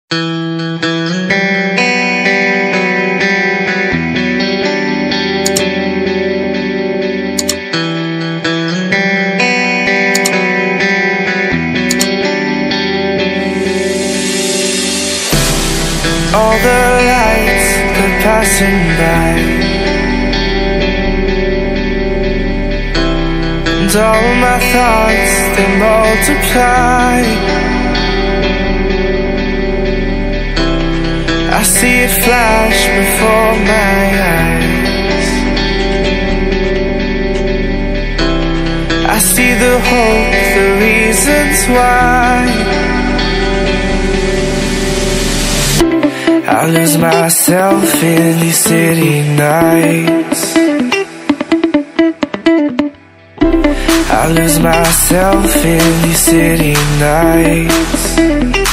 All the lights are passing by, and all my thoughts, they multiply. I see it flash before my eyes. I see the hope, the reasons why. I lose myself in these city nights. I lose myself in these city nights.